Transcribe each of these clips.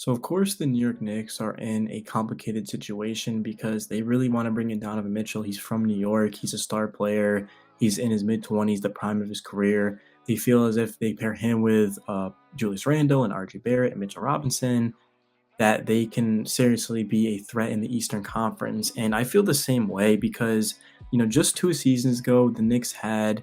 So of course the New York Knicks are in a complicated situation because they really want to bring in Donovan Mitchell. He's from New York. He's a star player. He's in his mid 20s, the prime of his career. They feel as if they pair him with Julius Randle and RJ Barrett and Mitchell Robinson, that they can seriously be a threat in the Eastern Conference. And I feel the same way because, just 2 seasons ago, the Knicks had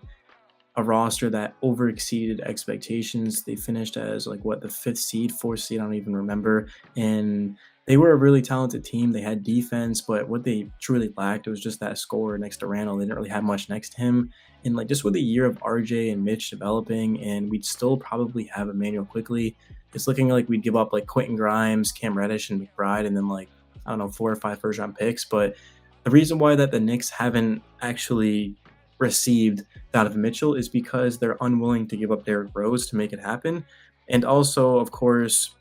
a roster that over exceeded expectations. They finished as like what, the fifth seed, fourth seed, I don't even remember. And they were a really talented team. They had defense, but what they truly lacked was just that scorer next to Randall. They didn't really have much next to him. And like just with a year of RJ and Mitch developing, and we'd still probably have Emmanuel quickly. It's looking like we'd give up like Quentin Grimes, Cam Reddish, and McBride, and then like I don't know, 4 or 5 first round picks. But the reason why that the Knicks haven't actually received Donovan Mitchell is because they're unwilling to give up Derrick Rose to make it happen. And also, of course,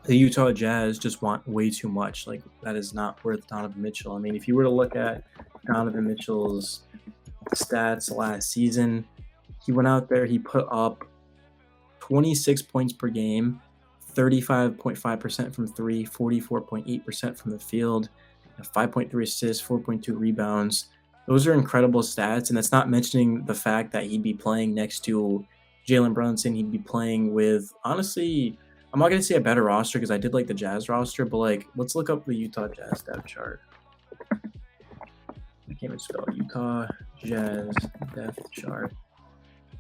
the Utah Jazz just want way too much. Like, that is not worth Donovan Mitchell. I mean, if you were to look at Donovan Mitchell's stats last season, he went out there, he put up 26 points per game, 35.5% from three, 44.8% from the field, 5.3 assists, 4.2 rebounds. Those are incredible stats, and that's not mentioning the fact that he'd be playing next to Jalen Brunson. He'd be playing with, honestly, I'm not going to say a better roster because I did like the Jazz roster, but like, let's look up the Utah Jazz depth chart. I can't even spell it. Utah Jazz depth chart.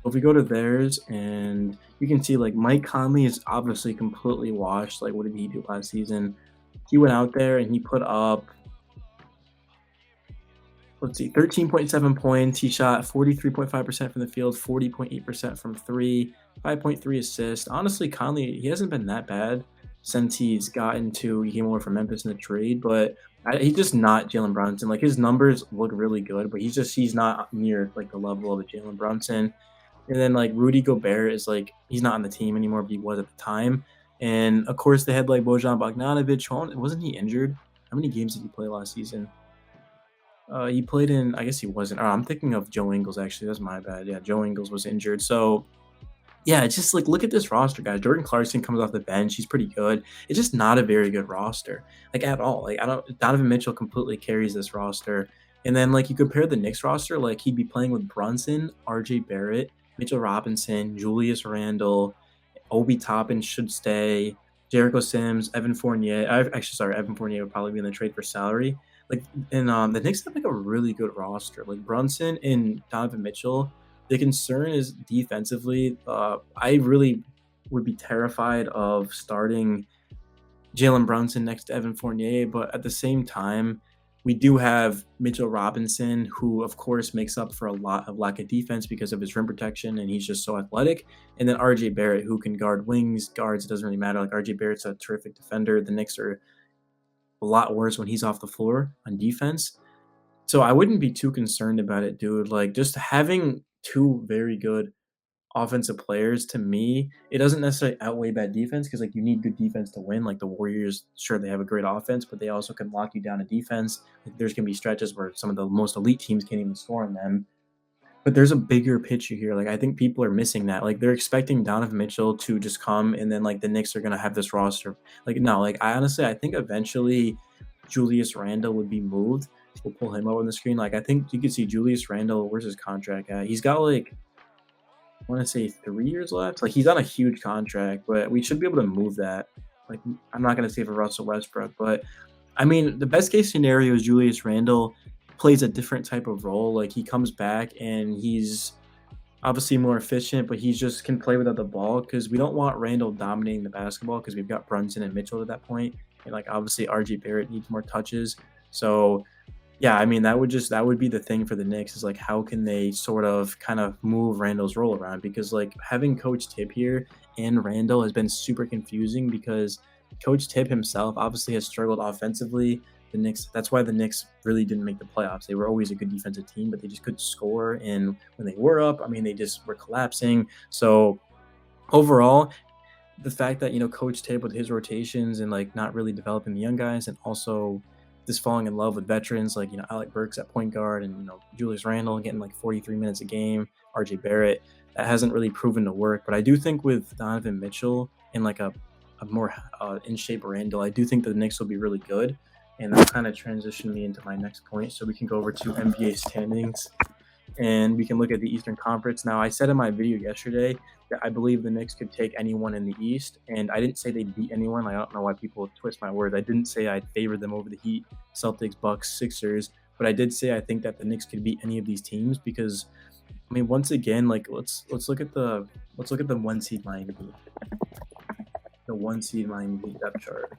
If we go to theirs, and you can see like Mike Conley is obviously completely washed. Like, what did he do last season? He went out there and he put up, let's see, 13.7 points. He shot 43.5% from the field, 40.8% from three, 5.3 assists. Honestly, Conley, he hasn't been that bad since he came over from Memphis in the trade, but he's just not Jalen Brunson. Like, his numbers look really good, but he's not near like the level of a Jalen Brunson. And then like Rudy Gobert is like, he's not on the team anymore, but he was at the time. And of course they had like Bojan Bogdanovic. Wasn't he injured? How many games did he play last season? He played in, I guess he wasn't. Oh, I'm thinking of Joe Ingles, actually. That's my bad. Yeah, Joe Ingles was injured. So, yeah, it's just like, look at this roster, guys. Jordan Clarkson comes off the bench. He's pretty good. It's just not a very good roster, like at all. Like, I don't, Donovan Mitchell completely carries this roster. And then, like, you compare the Knicks roster, like, he'd be playing with Brunson, RJ Barrett, Mitchell Robinson, Julius Randle, Obi Toppin should stay, Jericho Sims, Evan Fournier. Actually, sorry, Evan Fournier would probably be in the trade for salary. Like, and the Knicks have like a really good roster. Like Brunson and Donovan Mitchell. The concern is defensively. I really would be terrified of starting Jalen Brunson next to Evan Fournier, but at the same time, we do have Mitchell Robinson, who of course makes up for a lot of lack of defense because of his rim protection, and he's just so athletic. And then RJ Barrett, who can guard wings, guards, it doesn't really matter. Like, RJ Barrett's a terrific defender. The Knicks are a lot worse when he's off the floor on defense. So I wouldn't be too concerned about it, dude. Like, just having two very good offensive players, to me, it doesn't necessarily outweigh bad defense because like you need good defense to win. Like the Warriors, sure, they have a great offense, but they also can lock you down in defense. Like, there's gonna be stretches where some of the most elite teams can't even score on them. But there's a bigger picture here. Like, I think people are missing that. Like, they're expecting Donovan Mitchell to just come and then like the Knicks are gonna have this roster. Like, no, like I think eventually Julius Randle would be moved. We'll pull him up on the screen. Like, I think you could see Julius Randle. Where's his contract at? He's got like, I want to say 3 years left. Like, he's on a huge contract, but we should be able to move that. Like, I'm not gonna say for Russell Westbrook, but I mean, the best case scenario is Julius Randle plays a different type of role. Like, he comes back and he's obviously more efficient, but he just can play without the ball because we don't want Randle dominating the basketball because we've got Brunson and Mitchell at that point. And like, obviously RJ Barrett needs more touches. So yeah, I mean, that would be the thing for the Knicks, is like, how can they sort of kind of move Randall's role around? Because like, having Coach Tip here and Randall has been super confusing because Coach Tip himself obviously has struggled offensively. The Knicks, that's why the Knicks really didn't make the playoffs. They were always a good defensive team, but they just couldn't score. And when they were up, I mean, they just were collapsing. So overall, the fact that, Coach Tip with his rotations and like not really developing the young guys, and also just falling in love with veterans like, Alec Burks at point guard, and Julius Randle getting like 43 minutes a game, RJ Barrett, that hasn't really proven to work. But I do think with Donovan Mitchell and like a a more in shape Randle, I do think the Knicks will be really good. And that kind of transitioned me into my next point. So we can go over to NBA standings and we can look at the Eastern Conference. Now, I said in my video yesterday that I believe the Knicks could take anyone in the East, and I didn't say they'd beat anyone. I don't know why people twist my words. I didn't say I'd favor them over the Heat, Celtics, Bucks, Sixers, but I did say I think that the Knicks could beat any of these teams because, I mean, once again, like let's look at the 1 seed Miami Heat, the 1 seed Miami Heat depth chart.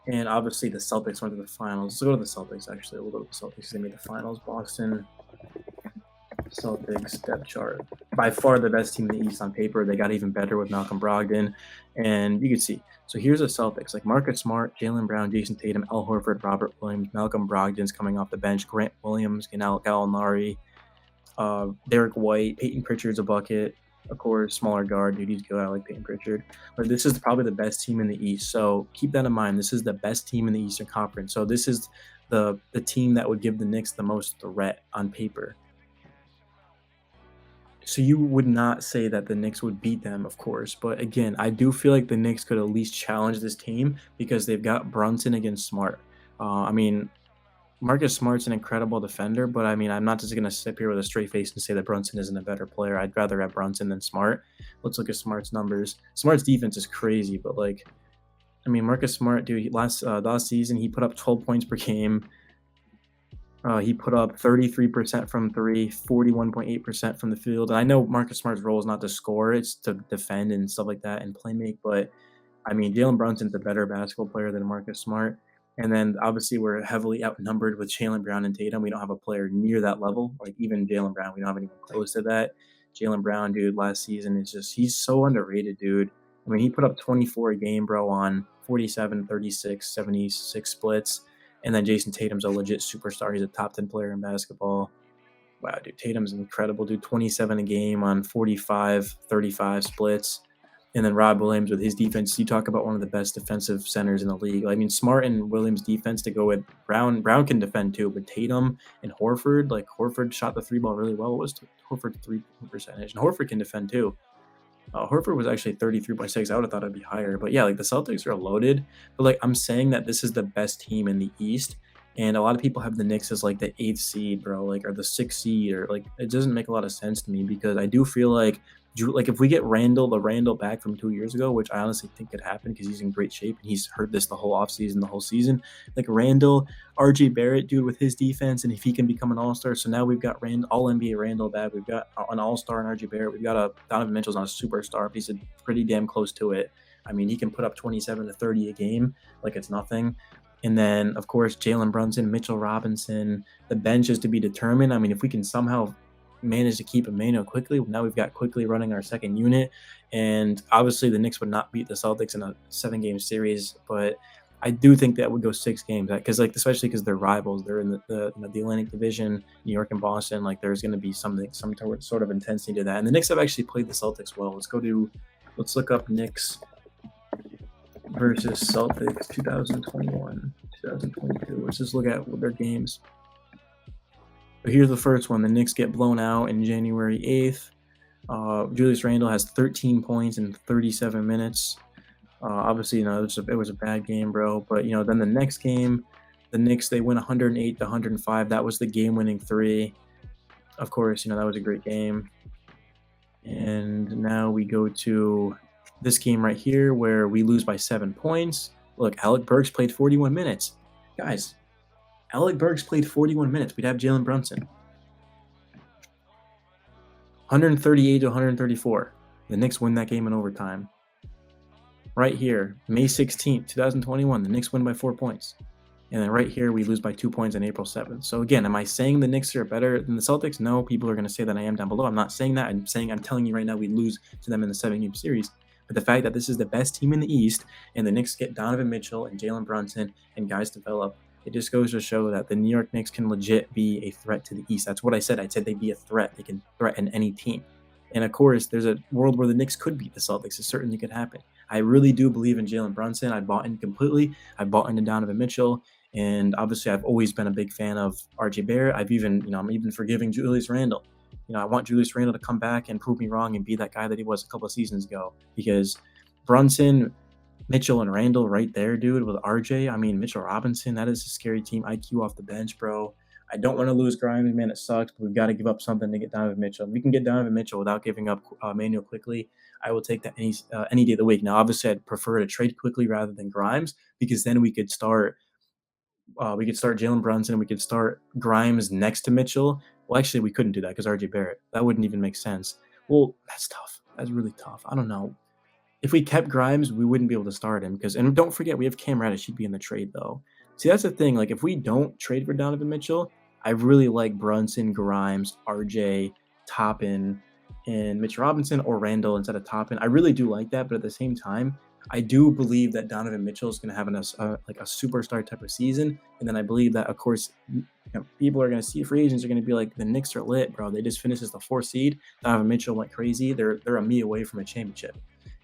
And obviously the Celtics went to the finals. Let's go to the Celtics, actually. We'll go to the Celtics. They made the finals. Boston Celtics depth chart. By far the best team in the East on paper. They got even better with Malcolm Brogdon. And you can see. So here's the Celtics. Like Marcus Smart, Jaylen Brown, Jason Tatum, Al Horford, Robert Williams, Malcolm Brogdon's coming off the bench, Grant Williams, Gallinari, Derek White, Peyton Pritchard's a bucket. Of course, smaller guard, dude, he's good. I like Peyton Pritchard. But this is probably the best team in the East. So keep that in mind. This is the best team in the Eastern Conference. So this is the team that would give the Knicks the most threat on paper. So you would not say that the Knicks would beat them, of course. But again, I do feel like the Knicks could at least challenge this team because they've got Brunson against Smart. I mean, Marcus Smart's an incredible defender, but I mean, I'm not just going to sit here with a straight face and say that Brunson isn't a better player. I'd rather have Brunson than Smart. Let's look at Smart's numbers. Smart's defense is crazy, but like, I mean, Marcus Smart, dude, last season, he put up 12 points per game. He put up 33% from three, 41.8% from the field. And I know Marcus Smart's role is not to score, it's to defend and stuff like that and play make. But I mean, Jalen Brunson's a better basketball player than Marcus Smart. And then obviously we're heavily outnumbered with Jaylen Brown and Tatum. We don't have a player near that level. Like even Jaylen Brown, we don't have anyone close to that. Jaylen Brown, dude, last season is just, he's so underrated, dude. I mean, he put up 24 a game, bro, on 47, 36, 76 splits. And then Jason Tatum's a legit superstar. He's a top 10 player in basketball. Wow, dude, Tatum's incredible, dude. 27 a game on 45, 35 splits. And then Rob Williams with his defense. You talk about one of the best defensive centers in the league. I mean, Smart and Williams' defense to go with Brown. Brown can defend too, but Tatum and Horford, like Horford shot the three ball really well. What was Horford's 3-point percentage? And Horford can defend too. Horford was actually 33.6. I would have thought it'd be higher. But yeah, like the Celtics are loaded. But like I'm saying that this is the best team in the East. And a lot of people have the Knicks as like the 8th seed, bro, like or the 6th seed, or like it doesn't make a lot of sense to me because I do feel like if we get the Randle back from 2 years ago, which I honestly think could happen because he's in great shape and he's heard this the whole offseason, the whole season. Like Randle, RJ Barrett, dude, with his defense, and if he can become an all-star. So now we've got all NBA Randle back. We've got an all-star in RJ Barrett. We've got a Donovan Mitchell's not a superstar, but he's pretty damn close to it. I mean, he can put up 27 to 30 a game like it's nothing. And then, of course, Jalen Brunson, Mitchell Robinson, the bench is to be determined. I mean, if we can somehow manage to keep Emmanuel Quickly, now we've got Quickly running our second unit. And obviously, the Knicks would not beat the Celtics in a 7-game series, but I do think that would go 6 games because, like, especially because they're rivals. They're in the Atlantic Division, New York and Boston. Like, there's going to be some sort of intensity to that. And the Knicks have actually played the Celtics well. Let's look up Knicks versus Celtics 2021, 2022. Let's just look at their games. But here's the first one. The Knicks get blown out in January 8th. Julius Randle has 13 points in 37 minutes. Obviously, it was a bad game, bro. But, then the next game, the Knicks, they win 108 to 105. That was the game-winning 3. Of course, that was a great game. And now we go to this game right here where we lose by 7 points. Look, Alec Burks played 41 minutes. Guys, Alec Burks played 41 minutes. We'd have Jalen Brunson. 138 to 134. The Knicks win that game in overtime. Right here, May 16th, 2021, the Knicks win by 4 points. And then right here, we lose by 2 points on April 7th. So again, am I saying the Knicks are better than the Celtics? No, people are going to say that I am down below. I'm not saying that. I'm telling you right now, we lose to them in the 7-game series. But the fact that this is the best team in the East and the Knicks get Donovan Mitchell and Jalen Brunson and guys develop, it just goes to show that the New York Knicks can legit be a threat to the East. That's what I said. I said they'd be a threat. They can threaten any team. And of course, there's a world where the Knicks could beat the Celtics. It certainly could happen. I really do believe in Jalen Brunson. I bought in completely. I bought into Donovan Mitchell. And obviously, I've always been a big fan of RJ Barrett. I'm even forgiving Julius Randle. I want Julius Randle to come back and prove me wrong and be that guy that he was a couple of seasons ago. Because Brunson, Mitchell and Randle right there, dude, with RJ. I mean, Mitchell Robinson, that is a scary team. IQ off the bench, bro. I don't want to lose Grimes, man. It sucks, but we've got to give up something to get Donovan Mitchell. If we can get Donovan Mitchell without giving up Manuel quickly, I will take that any day of the week. Now, obviously, I'd prefer to trade quickly rather than Grimes because then we could start Jalen Brunson, we could start Grimes next to Mitchell. Well, actually, we couldn't do that because RJ Barrett. That wouldn't even make sense. Well, that's tough. That's really tough. I don't know. If we kept Grimes, we wouldn't be able to start him because, and don't forget, we have Cam Reddish. He'd be in the trade though. See, that's the thing. Like, if we don't trade for Donovan Mitchell, I really like Brunson, Grimes, RJ, Toppin, and Mitch Robinson or Randall instead of Toppin. I really do like that, but at the same time, I do believe that Donovan Mitchell is going to have like a superstar type of season, and then I believe that, of course, people are going to see free agents are going to be like the Knicks are lit, bro. They just finished as the 4th seed. Donovan Mitchell went crazy. They're a me away from a championship.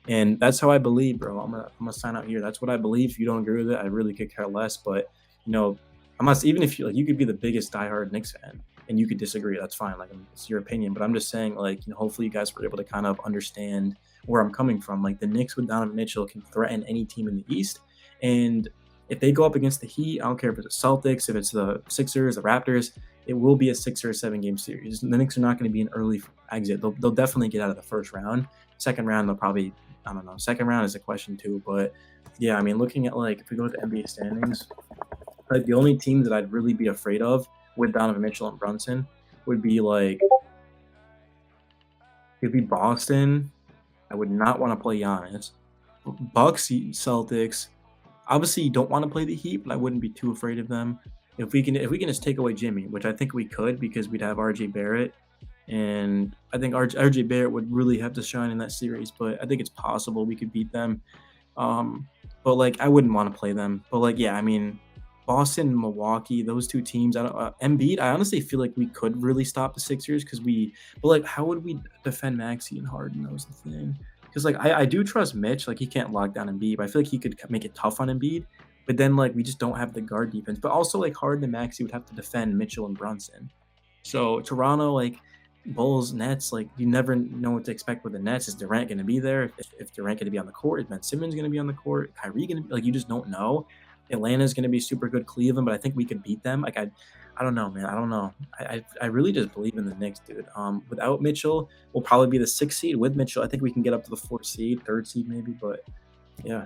And that's how I believe, bro. I'm gonna sign out here. That's what I believe. If you don't agree with it, I really could care less. But you know, I'm not even if you could be the biggest diehard Knicks fan and you could disagree. That's fine. Like it's your opinion. But I'm just saying, like, hopefully you guys were able to kind of understand where I'm coming from. Like the Knicks with Donovan Mitchell can threaten any team in the East, and if they go up against the Heat, I don't care if it's the Celtics, if it's the Sixers, the Raptors, it will be a 6 or 7 game series. The Knicks are not going to be an early exit. They'll definitely get out of the first round. Second round, they'll probably, I don't know. Second round is a question too, but yeah, I mean, looking at like if we go to the NBA standings, like the only team that I'd really be afraid of with Donovan Mitchell and Brunson would be like it'd be Boston. I would not want to play Giannis. Bucks, Celtics. Obviously, you don't want to play the Heat, but I wouldn't be too afraid of them. If we can just take away Jimmy, which I think we could because we'd have RJ Barrett, and I think RJ Barrett would really have to shine in that series. But I think it's possible we could beat them. Um, but like I wouldn't want to play them. But like yeah, I mean Boston, Milwaukee, those two teams. I don't Embiid. I honestly feel like we could really stop the Sixers because we. But like, how would we defend Maxey and Harden? That was the thing. Because like I do trust Mitch. Like he can't lock down Embiid, but I feel like he could make it tough on Embiid. But then like we just don't have the guard defense. But also like Harden and Maxey would have to defend Mitchell and Brunson. So Toronto, like Bulls, Nets, like you never know what to expect with the Nets. Is Durant going to be there? If Durant going to be on the court, is Ben Simmons going to be on the court? Kyrie going to be like you just don't know. Atlanta's going to be super good. Cleveland, but I think we could beat them. Like I don't know, man. I don't know. I really just believe in the Knicks, dude. Without Mitchell, we'll probably be the 6th seed. With Mitchell, I think we can get up to the 4th seed, 3rd seed maybe. But yeah.